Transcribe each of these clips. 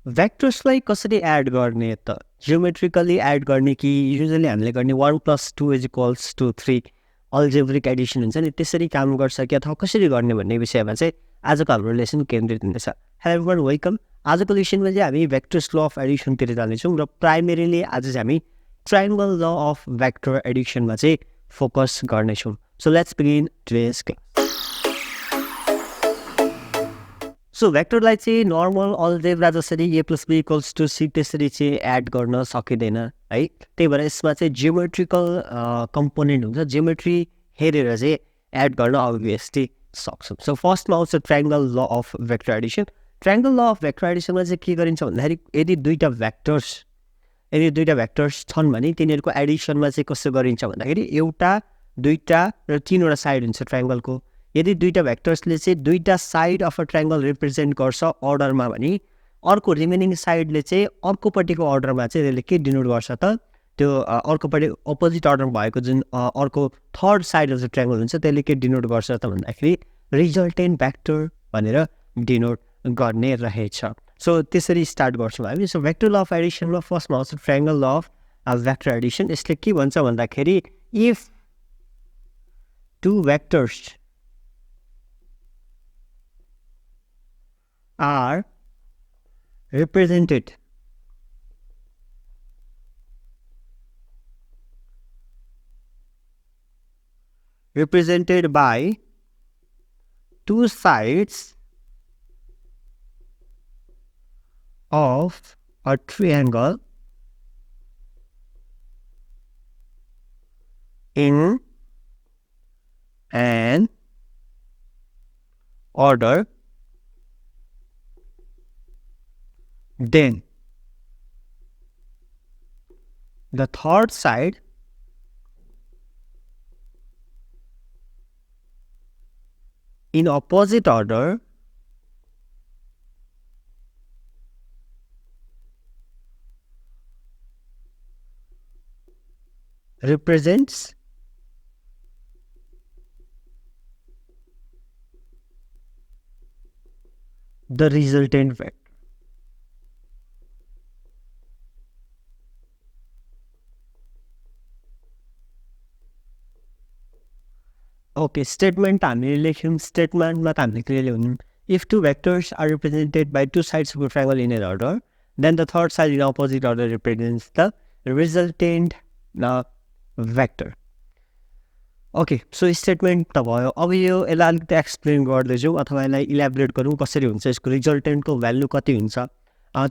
भेक्टर्सलाई कसरी एड गर्ने त जियोमेट्रिकली एड गर्ने कि युजुअली हामीले गर्ने 1 + 2 = 3 अल्जेब्रिक एडिसन हुन्छ नि त्यसरी काम गर्छ कि अथवा कसरी गर्ने भन्ने विषयमा चाहिँ आजको हाम्रो लेसन केन्द्रित हुनेछ। Hello everyone, welcome. आजको लेसनमा चाहिँ हामी भेक्टर्स ल अफ एडिसनतिर जानेछौँ र प्राइमेरीली आज चाहिँ हामी ट्रायङ्गल ल अफ भेक्टर एडिसनमा चाहिँ फोकस गर्नेछौँ। So let's begin today's class. So भेक्टरलाई चाहिँ नर्मल अल्जेब्रा जसरी a + b = c त्यसरी चाहिँ एड गर्न सकिँदैन है। त्यही भएर यसमा चाहिँ जियोमेट्रिकल कम्पोनेन्ट हुन्छ, जियोमेट्री हेरेर चाहिँ एड गर्न अभियसली सक्छौँ। सो फर्स्टमा आउँछ triangle law of vector addition. Triangle law of vector एडिसनमा चाहिँ के गरिन्छ भन्दाखेरि यदि दुईवटा भेक्टर्स छन् भने तिनीहरूको एडिसनमा चाहिँ कसो गरिन्छ भन्दाखेरि एउटा, दुईवटा र तीनवटा साइड हुन्छ ट्रायङ्गलको। यदि दुईवटा भेक्टर्सले चाहिँ दुईवटा side of a triangle represent गर्छ अर्डरमा भने अर्को रिमेनिङ साइडले चाहिँ अर्कोपट्टिको अर्डरमा चाहिँ त्यसले के डिनोट गर्छ त त्यो अर्कोपट्टि अपोजिट अर्डर भएको जुन अर्को third side of the triangle हुन्छ त्यसले के डिनोट गर्छ त भन्दाखेरि रिजल्टेन्ट भेक्टर भनेर डिनोट गर्ने रहेछ। सो त्यसरी स्टार्ट गर्छौँ हामी। सो भेक्टर ल अफ एडिसनमा फर्स्टमा आउँछ triangle law of vector Edison. यसले के भन्छ भन्दाखेरि if two vectors are represented by two sides of a triangle in an order, then the third side in opposite order represents the resultant vector. Okay, statement हामीले लेख्यौँ। स्टेटमेन्टमा त हामीले clearly हुनु if two vectors are represented by two sides of a triangle in an order then the third side in opposite order represents the resultant vector. Okay, so statement त भयो। अब यो यसलाई अलिकति एक्सप्लेन गर्दैछौँ अथवा यसलाई इलाबोरेट गरौँ कसरी हुन्छ, यसको रिजल्टेन्टको भ्यालु कति हुन्छ,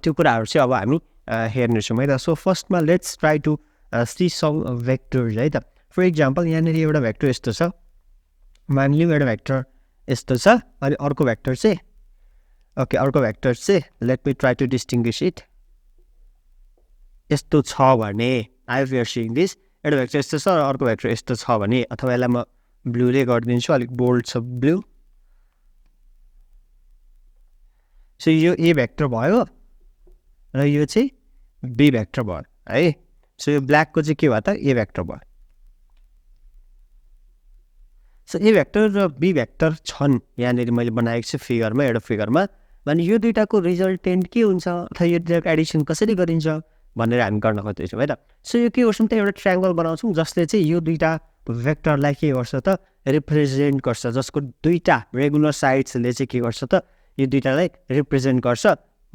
त्यो कुराहरू चाहिँ अब हामी हेर्नेछौँ है त। सो फर्स्टमा let's try to see some vectors है त। फर इक्जाम्पल यहाँनिर एउटा भेक्टर यस्तो छ, मानिलिउँ एउटा भेक्टर यस्तो छ अनि अर्को भेक्टर चाहिँ अर्को भेक्टर चाहिँ let me try to distinguish it यस्तो छ भने if you are seeing this, एउटा भेक्टर यस्तो छ र अर्को भेक्टर यस्तो छ भने, अथवा यसलाई म ब्लूले गरिदिन्छु, अलिक बोल्ड छ ब्लू। सो यो ए भेक्टर भयो र यो चाहिँ बी भेक्टर भयो है। सो यो ब्ल्याकको चाहिँ के भयो त ए भेक्टर भयो। सो ए भेक्टर र बी भेक्टर छन् यहाँनिर मैले बनाएको छु फिगरमा, एउटा फिगरमा। भने यो दुइटाको रिजल्टेन्ट के हुन्छ अथवा यो दुइटाको एडिसन कसरी गरिन्छ भनेर हामी गर्न खोज्दैछौँ है त। सो यो के गर्छौँ त एउटा ट्रायङ्गल बनाउँछौँ जसले चाहिँ यो दुईवटा भेक्टरलाई के गर्छ त रिप्रेजेन्ट गर्छ, जसको दुईवटा रेगुलर साइड्सले चाहिँ के गर्छ त यो दुईवटालाई रिप्रेजेन्ट गर्छ।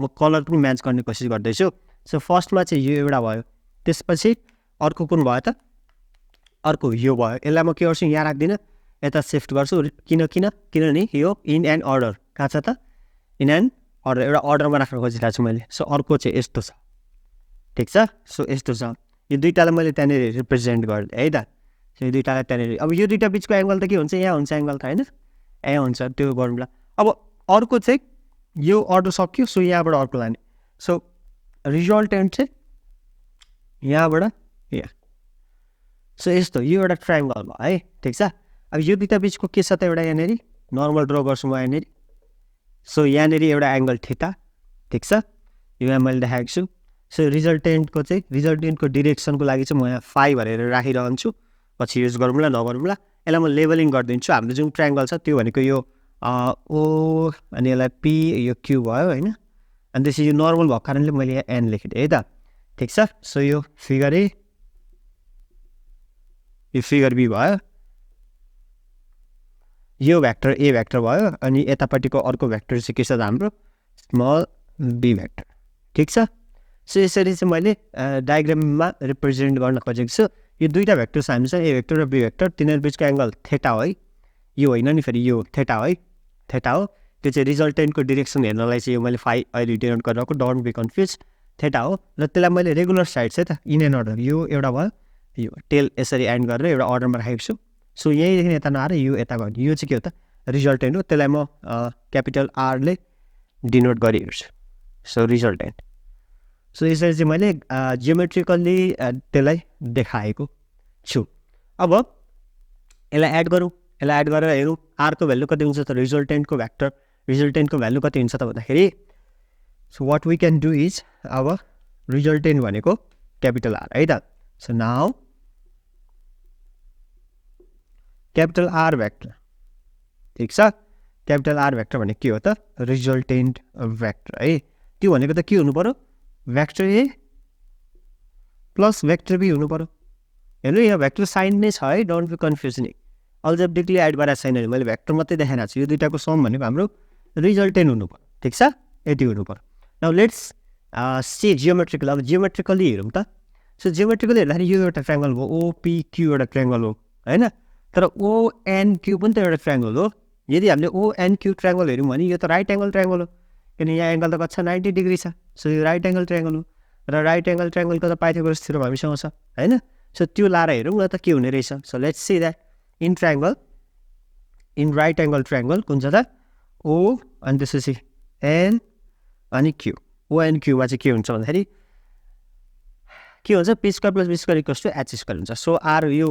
म कलर पनि म्याच गर्ने कोसिस गर्दैछु। सो फर्स्टमा चाहिँ यो एउटा भयो, त्यसपछि अर्को कुन भयो त अर्को यो भयो। यसलाई म के गर्छु यहाँ राख्दिनँ, यता सिफ्ट गर्छु। किनभने यो इन एन्ड अर्डर कहाँ छ त इन एन्ड अर्डर, एउटा अर्डरमा राख्न खोजिरहेको छु मैले। सो अर्को चाहिँ यस्तो छ, ठिक छ। सो यस्तो छ, यो दुईवटालाई मैले त्यहाँनिर रिप्रेजेन्ट गरिदिएँ है त। सो यो दुईवटालाई त्यहाँनिर, अब यो दुईवटा बिचको एङ्गल त के हुन्छ, यहाँ हुन्छ एङ्गल त होइन, यहाँ हुन्छ, त्यो गरौँला। अब अर्को चाहिँ यो अर्डर सक्यो, सो यहाँबाट अर्को लाने। सो रिजल्टेन्ट चाहिँ यहाँबाट यहाँ। सो यस्तो यो एउटा ट्रायङ्गल भयो है, ठिक छ। अब यो दुईवटा बिचको के छ त एउटा यहाँनिर नर्मल ड्र गर्छु म यहाँनिर। सो यहाँनिर एउटा एङ्गल थीटा, ठिक छ, यो यहाँ मैले देखाएको छु। सो रिजल्टेन्टको डिरेक्सनको लागि चाहिँ म यहाँ फाइ भनेर राखिरहन्छु, पछि युज गरौँला नगरौँला। यसलाई म लेबलिङ गरिदिन्छु। हाम्रो जुन ट्रायङ्गल छ त्यो भनेको यो ओ अनि यसलाई पी यो क्यू भयो होइन, अनि त्यसपछि यो नर्मल भएको कारणले मैले यहाँ एन लेखिदिएँ है त ठिक छ सो यो फिगर ए यो फिगर बी भयो यो भेक्टर ए भेक्टर भयो अनि यतापट्टिको अर्को भेक्टर चाहिँ के छ हाम्रो स्मल बी भेक्टर ठिक छ सो यसरी चाहिँ मैले डायग्राममा रिप्रेजेन्ट गर्न खोजेको छु यो दुईटा भेक्टर छ हामीसँग ए भेक्टर र बी भेक्टर तिनीहरू बिचको एङ्गल थेटा हो है यो होइन नि फेरि यो थेटा हो है थेटा हो त्यो चाहिँ रिजल्टेन्टको डिरेक्सन हेर्नलाई चाहिँ यो मैले फाइ अहिले डिनोट गरिरहेको डोन्ट बी कन्फ्युज थेटा हो र त्यसलाई मैले रेगुलर साइड है त इन एन्ड अर्डर यो एउटा भयो यो टेल यसरी एन्ड गरेर एउटा अर्डरमा राखेको छु सो यहीँदेखि यता नआएर यो यता गर्ने यो चाहिँ के हो त रिजल्टेन्ट हो त्यसलाई म क्यापिटल आरले डिनोट गरिहेर्छु सो रिजल्टेन्ट सो यसरी चाहिँ मैले जियोमेट्रिकल्ली त्यसलाई देखाएको छु अब यसलाई एड गरौँ यसलाई एड गरेर हेरौँ आरको भ्यालु कति हुन्छ त रिजल्टेन्टको भ्याक्टर रिजल्टेन्टको भ्यालु कति हुन्छ त भन्दाखेरि so what we can do is अब रिजल्टेन्ट भनेको क्यापिटल आर है त so now capital R vector ठिक छ क्यापिटल आर भेक्टर भनेको के हो त रिजल्टेन्ट भेक्टर है त्यो भनेको त के हुनु पऱ्यो vector A plus vector B हुनु पऱ्यो हेर्नु यहाँ भेक्टर साइन नै छ है don't be confusing algebraically add गरेर छैन भने मैले भेक्टर मात्रै देखाइरहेको छु यो दुइटाको सम भनेको हाम्रो रिजल्टेन्ट हुनु पऱ्यो ठिक छ यति हुनु पऱ्यो नाउ लेट्स सी जियोमेट्रिकल अब जियोमेट्रिकली हेरौँ त सो जियोमेट्रिकली हेर्दाखेरि यो एउटा ट्रायङ्गल हो ओपिक्यू एउटा ट्रायङ्गल हो होइन तर ओएनक्यू पनि त एउटा ट्रायङ्गल हो यदि हामीले ओएनक्यू ट्रायङ्गल हेऱ्यौँ भने यो त राइट एङ्गल ट्रायङ्गल हो किनकि यहाँ एङ्गल त कति छ 90 डिग्री छ सो यो राइट एङ्गल ट्रायङ्गल हो र राइट एङ्गल ट्रायङ्गलको त पाइथागोरस थ्योरम हामीसँग छ होइन सो त्यो लाएर हेरौँ न त के हुने रहेछ so let's see that in triangle in right angle triangle कुन छ त ओ अनि त्यसपछि एन अनि क्यू ओएनक्यूमा चाहिँ के हुन्छ भन्दाखेरि के हुन्छ P square plus B square equals to H square हुन्छ सो आर यो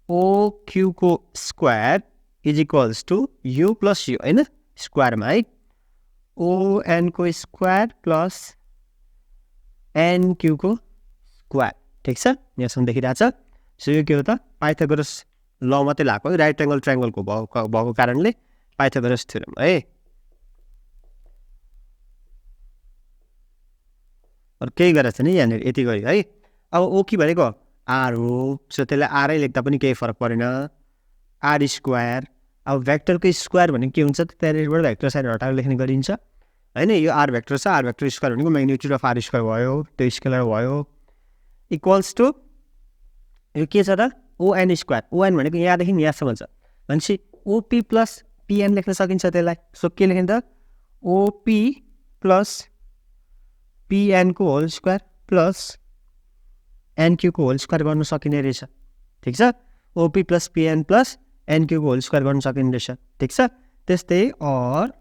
ओक्यूको square is equals to U plus U होइन स्क्वायरमा है ओएनको स्क्वायर प्लस एनक्यूको स्क्वायर ठिक छ यहाँसम्म देखिरहेछ सो यो के हो त पाइथागोरस ल मात्रै लगाएको है राइट एङ्गल ट्रायङ्गलको भएको कारणले पाइथागोरस थ्योरम है अरू केही गरेको छैन यहाँनिर यति गऱ्यो है अब ओकी भनेको आर हो सो त्यसलाई आरै लेख्दा पनि केही फरक परेन आर स्क्वायर अब भेक्टरको स्क्वायर भनेको के हुन्छ त्यहाँनिरबाट भेक्टर साइड हटाएर लेख्ने गरिन्छ होइन यो आर भेक्टर छ आर भेक्टर स्क्वायर भनेको म्याग्निट्युड अफ आर स्क्वायर भयो त्यो स्केलर भयो इक्वल्स टु यो के छ त ओएन स्क्वायर ओएन भनेको यहाँदेखि यहाँसम्म छ भनेपछि ओपी प्लस पिएन लेख्न सकिन्छ त्यसलाई सो के लेख्ने त ओपी प्लस पिएनको होल स्क्वायर प्लस एनक्यूको होल स्क्वायर गर्न सकिने रहेछ ठिक छ ओपी प्लस पिएन प्लस एनक्यूको होल स्क्वायर गर्न सकिने रहेछ ठिक छ त्यस्तै अर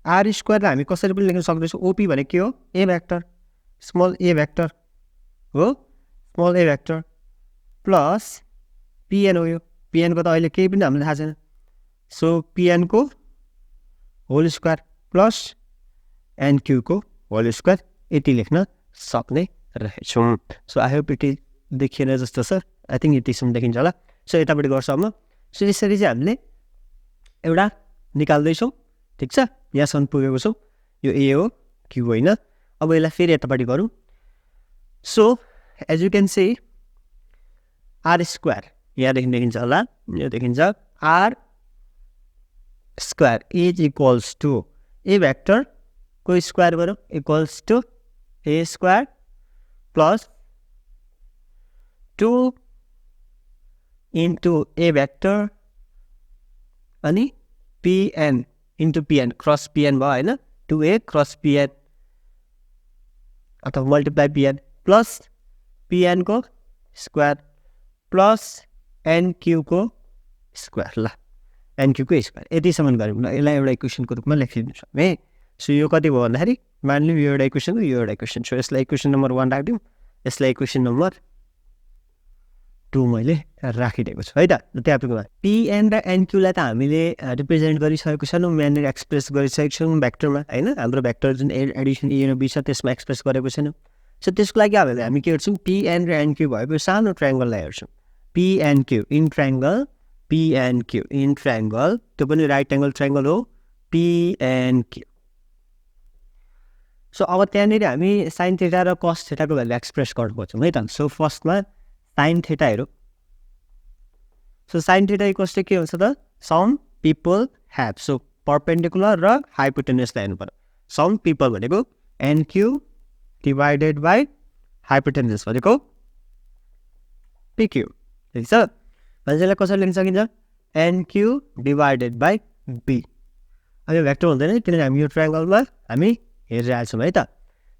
आर स्क्वायरलाई हामी कसरी पनि लेख्न सक्दैछौँ ओपी भनेको के हो A vector small a vector हो small a vector plus PN हो यो पिएनको त अहिले केही पनि हामीलाई थाहा छैन सो पिएनको होल स्क्वायर प्लस एनक्यूको होल स्क्वायर यति लेख्न सक्ने रहेछौँ सो आई होप यति देखिएन जस्तो छ आई थिङ्क यतिसम्म देखिन्छ होला सो यतापट्टि गर्छौँ म सो यसरी चाहिँ हामीले एउटा निकाल्दैछौँ ठिक छ यहाँसम्म पुगेको छौँ यो ए हो क्यू होइन अब यसलाई फेरि यतापट्टि गरौँ so as you can see R square यहाँदेखि देखिन्छ होला यो देखिन्छ R square is equals to A vector को स्क्वायर गरौँ equals to A square plus 2 into A vector अनि PN into PN cross PN भयो होइन 2a क्रस पिएन अथवा मल्टिप्लाई पिएन प्लस पिएनको स्क्वायर प्लस एनक्यूको स्क्वायर ल एनक्यूको स्क्वायर यतिसम्म गऱ्यौँ ल यसलाई एउटा इक्वेसनको रूपमा लेखिदिन्छौँ है सो यो कति भयो भन्दाखेरि मानिलिउँ यो एउटा इक्वेसन हो यो एउटा इक्वेसन सो यसलाई इक्वेसन नम्बर 1 राखिदिउँ यसलाई इक्वेसन नम्बर 2 मैले राखिदिएको छु है त त्यहाँ पुग्नु पिएन र एनक्यूलाई त हामीले रिप्रेजेन्ट गरिसकेको छैनौँ यहाँनिर एक्सप्रेस गरिसकेको छौँ भेक्टरमा होइन हाम्रो भेक्टर जुन एडिसन ए र बी छ त्यसमा एक्सप्रेस गरेको छैनौँ सो त्यसको लागि हामी के हेर्छौँ पिएन र एनक्यू भएको सानो ट्रायङ्गललाई हेर्छौँ पिएनक्यू इन ट्रायङ्गल पिएनक्यू इन ट्रायङ्गल त्यो पनि राइट एङ्गल ट्रायङ्गल हो P and Q. सो अब त्यहाँनिर हामी साइन थीटा र कस थीटाको भ्यालु एक्सप्रेस गर्नु खोज्छौँ है त सो फर्स्टमा साइन थीटा हेरौँ so sine theta equals to के हुन्छ त some people have so perpendicular र हाइपोटेन्युसलाई हेर्नु पर्यो सम पिपल भनेको एनक्यू डिभाइडेड बाई हाइपोटेन्युस भनेको पिक्यू ठिक छ भनेपछि कसरी लेख्न सकिन्छ एनक्यू डिभाइडेड बाई बी अब यो भेक्टर हुँदैन किनभने हामी यो ट्रायङ्गलमा हामी हेरिरहेको छौँ है त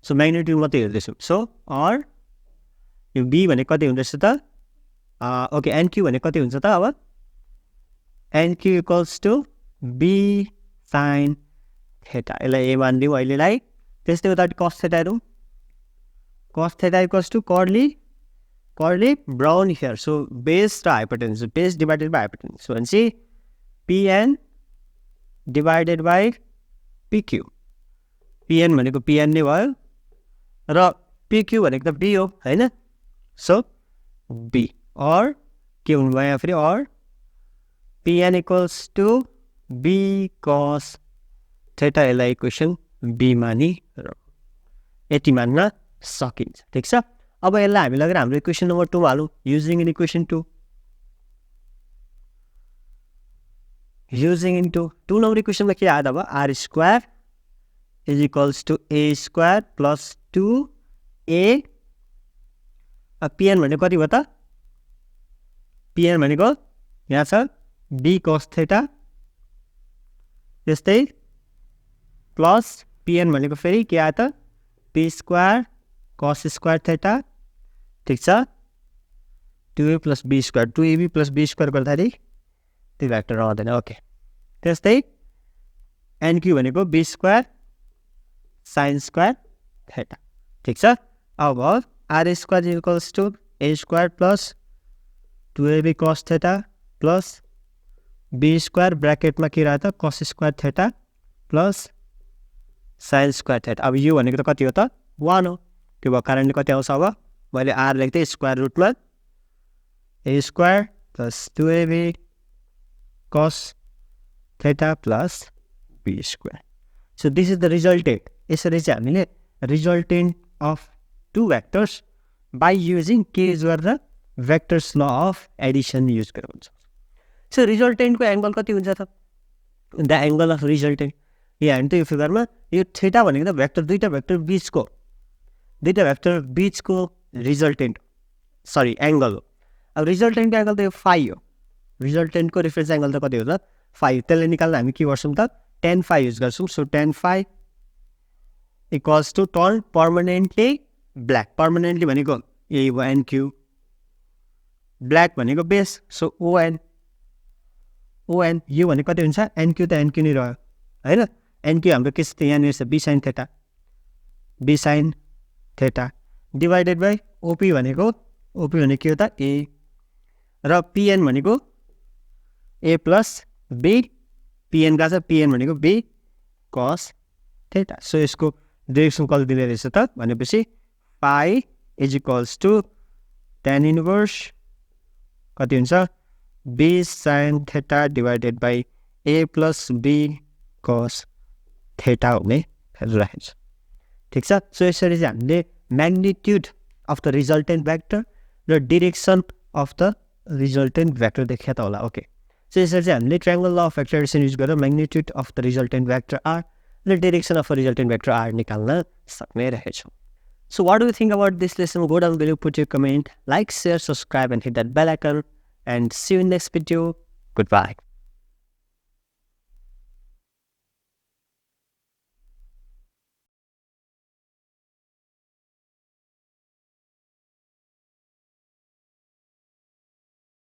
सो म्याग्निट्युड मात्रै हेर्दैछौँ सो अर यो बी भने कति हुँदैछ त ओके एनक्यू भने कति हुन्छ त अब NQ equals to B sine theta यसलाई ए मानिदिउँ अहिलेलाई त्यस्तै उता कस थीटा हेरौँ cos theta equals to curly brown here so base र hypotenuse base divided by hypotenuse so भनेपछि PN divided by PQ PN भनेको पिएन नै भयो र पिक्यू भनेको त बी हो होइन सो बी अर के हुनुभयो यहाँ फेरि अर PN equals to B cos theta यसलाई इक्वेसन बी मानि यति मान्न सकिन्छ ठिक छ अब यसलाई हामी लगेर हाम्रो इक्वेसन नम्बर 2 हालौँ using in equation 2 using in 2 number इक्वेसनमा के आयो अब R square is equals to A square plus 2a PN भनेको कति भयो त पिएन भनेको यहाँ छ बी कस थीटा त्यस्तै प्लस पिएन भनेको फेरि के आयो त P square cos square theta ठिक छ 2a plus B square 2ab plus B square गर्दाखेरि त्यो भ्याक्टर रहँदैन ओके त्यस्तै एनक्यू भनेको B square sine square theta ठिक छ अब R square equals to A square plus 2ab cos theta plus B square ब्र्याकेटमा के रह्यो त cos square theta plus sine square theta अब यो भनेको त कति हो त 1 हो त्यो भएको कारणले कति आउँछ अब मैले आर लेख्दै स्क्वायर रुटमा A square plus 2ab cos theta plus B square so this is the resultant यसरी चाहिँ हामीले resultant of two vectors by using के युज गरेर vectors law of addition use गरेर हुन्छ सो रिजल्टेन्टको एङ्गल कति हुन्छ त द एङ्गल अफ रिजल्टेन्ट यहाँ हेर्नु त यो फिगरमा यो थीटा भनेको त भेक्टर दुईवटा भेक्टर बिचको रिजल्टेन्ट सरी एङ्गल हो अब रिजल्टेन्टको एङ्गल त यो फाइ हो रिजल्टेन्टको रिफरेन्स एङ्गल त कति हो त फाइ त्यसले निकाल्न हामी के गर्छौँ त tan phi युज गर्छौँ so tan phi equals to turn permanently black permanently भनेको यही भयो एनक्यू ब्ल्याक भनेको बेस सो ओएन यो भनेको कति हुन्छ एनक्यू त एनक्यू नै रह्यो होइन एनक्यू हाम्रो के छ यहाँनिर छ B sine theta divided by OP भनेको के हो त ए र पिएन भनेको ए प्लस बी पिएन गएको छ पिएन भनेको बी कस थीटा सो यसको डिरेक्सन कति दिने रहेछ त भनेपछि pi is equals to tan inverse कति हुन्छ B sine theta divided by A plus B cos theta हुने राखिन्छ ठिक छ सो यसरी चाहिँ हामीले magnitude of the resultant vector र direction of the resultant vector देखिया त होला ओके सो यसरी चाहिँ हामीले triangle law of vector addition use गरेर magnitude of the resultant vector R र direction of resultant vector R निकाल्न सक्ने रहेछौँ So what do you think about this lesson? Go down below, put your comment, like, share, subscribe and hit that bell icon and see you in next video. Goodbye.